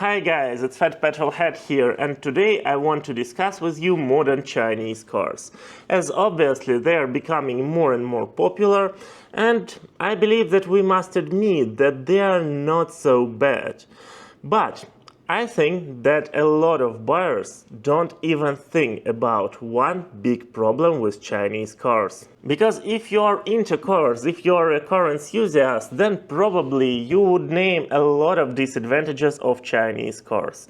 Hi guys, it's fatpetrolhead here, and today I want to discuss with you modern Chinese cars, as obviously they are becoming more and more popular, and I believe that we must admit that they are not so bad. But I think that a lot of buyers don't even think about one big problem with Chinese cars. Because if you are into cars, if you are a car enthusiast, then probably you would name a lot of disadvantages of Chinese cars.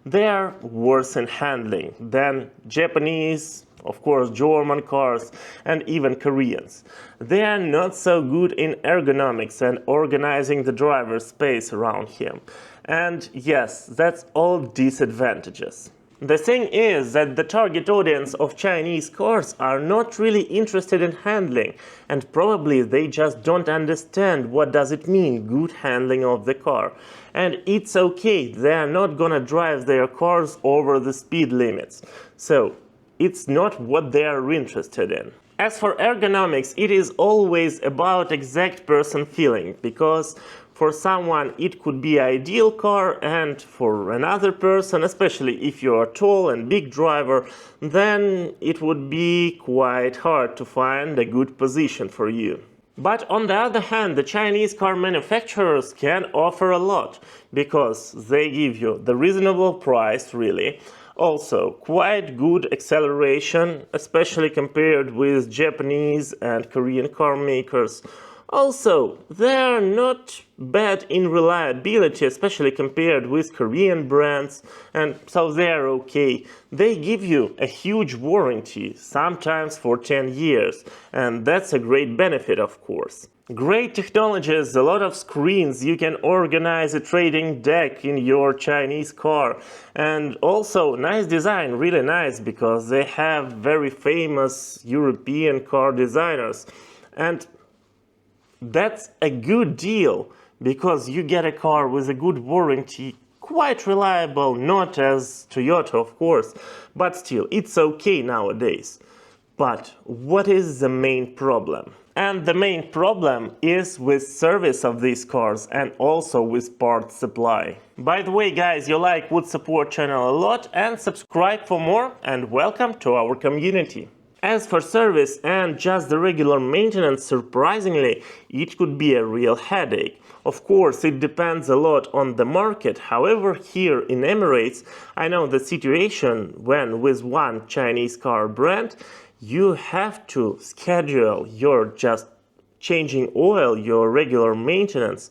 They are worse in handling than Japanese, of course German cars, and even Koreans. They are not so good in ergonomics and organizing the driver's space around him. And yes, that's all disadvantages. The thing is that the target audience of Chinese cars are not really interested in handling, and probably they just don't understand what does it mean, good handling of the car. And it's okay, they are not gonna drive their cars over the speed limits. So, it's not what they are interested in. As for ergonomics, it is always about exact person feeling, because for someone it could be an ideal car, and for another person, especially if you are tall and big driver, then it would be quite hard to find a good position for you. But on the other hand, the Chinese car manufacturers can offer a lot, because they give you the reasonable price really, also quite good acceleration, especially compared with Japanese and Korean car makers. Also, they are not bad in reliability, especially compared with Korean brands, and so they are okay. They give you a huge warranty, sometimes for 10 years, and that's a great benefit, of course. Great technologies, a lot of screens, you can organize a trading deck in your Chinese car, and also nice design, really nice, because they have very famous European car designers. And that's a good deal, because you get a car with a good warranty, quite reliable, not as Toyota of course, but still, it's okay nowadays. But what is the main problem? And the main problem is with service of these cars and also with parts supply. By the way guys, your like would support channel a lot, and subscribe for more, and welcome to our community. As for service and just the regular maintenance, surprisingly, it could be a real headache. Of course, it depends a lot on the market. However, here in Emirates, I know the situation when with one Chinese car brand, you have to schedule your just changing oil, your regular maintenance,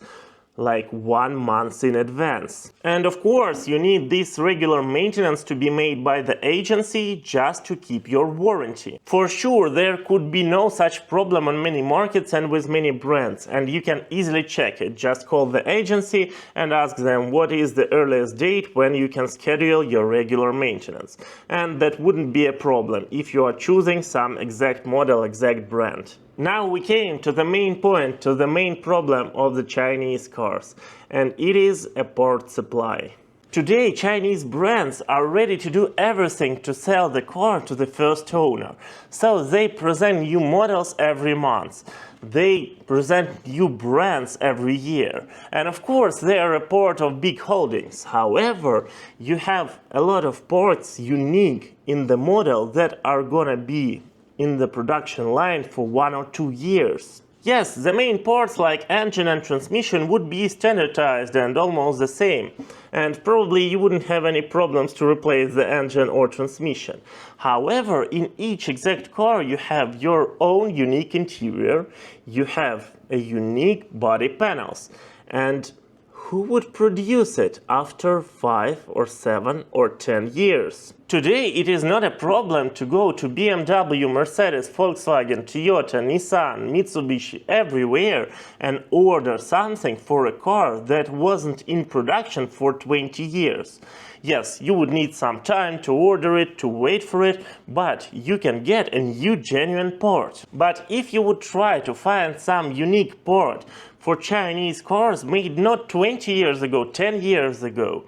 like 1 month in advance. And of course, you need this regular maintenance to be made by the agency just to keep your warranty. For sure, there could be no such problem on many markets and with many brands, and you can easily check it. Just call the agency and ask them what is the earliest date when you can schedule your regular maintenance. And that wouldn't be a problem if you are choosing some exact model, exact brand. Now we came to the main point, to the main problem of the Chinese cars, and it is a part supply. Today, Chinese brands are ready to do everything to sell the car to the first owner. So they present new models every month. They present new brands every year. And of course, they are a part of big holdings. However, you have a lot of parts unique in the model that are gonna be in the production line for 1 or 2 years. Yes, the main parts like engine and transmission would be standardized and almost the same, and probably you wouldn't have any problems to replace the engine or transmission. However, in each exact car you have your own unique interior, you have a unique body panels, and who would produce it after 5 or 7 or 10 years? Today it is not a problem to go to BMW, Mercedes, Volkswagen, Toyota, Nissan, Mitsubishi, everywhere and order something for a car that wasn't in production for 20 years. Yes, you would need some time to order it, to wait for it, but you can get a new genuine part. But if you would try to find some unique part for Chinese cars made not 20 years ago, 10 years ago,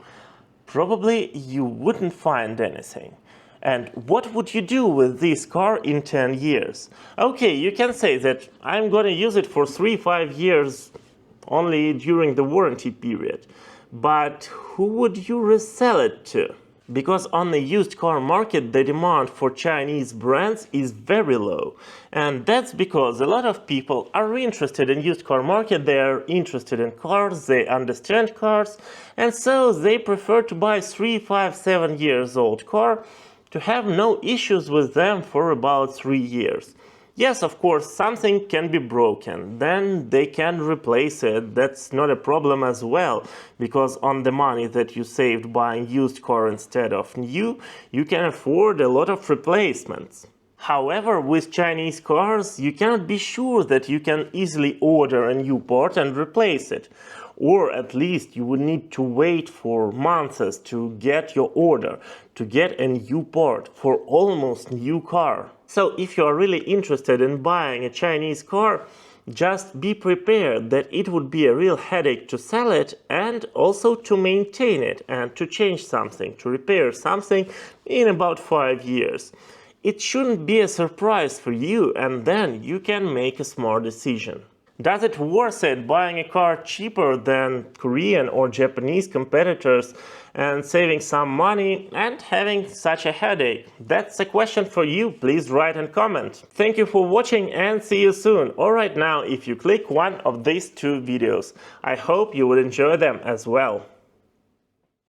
probably you wouldn't find anything. And what would you do with this car in 10 years? Okay, you can say that I'm gonna use it for 3-5 years only during the warranty period. But who would you resell it to? Because on the used car market, the demand for Chinese brands is very low. And that's because a lot of people are interested in used car market, they are interested in cars, they understand cars, and so they prefer to buy 3, 5, 7 years old car to have no issues with them for about 3 years. Yes, of course, something can be broken, then they can replace it, that's not a problem as well, because on the money that you saved buying used car instead of new, you can afford a lot of replacements. However, with Chinese cars, you cannot be sure that you can easily order a new part and replace it. Or at least you would need to wait for months to get your order, to get a new part for almost new car. So if you are really interested in buying a Chinese car, just be prepared that it would be a real headache to sell it and also to maintain it and to change something, to repair something in about 5 years. It shouldn't be a surprise for you, and then you can make a smart decision. Does it worth it buying a car cheaper than Korean or Japanese competitors and saving some money and having such a headache? That's a question for you. Please write and comment. Thank you for watching and see you soon. Or right now if you click one of these 2 videos. I hope you will enjoy them as well.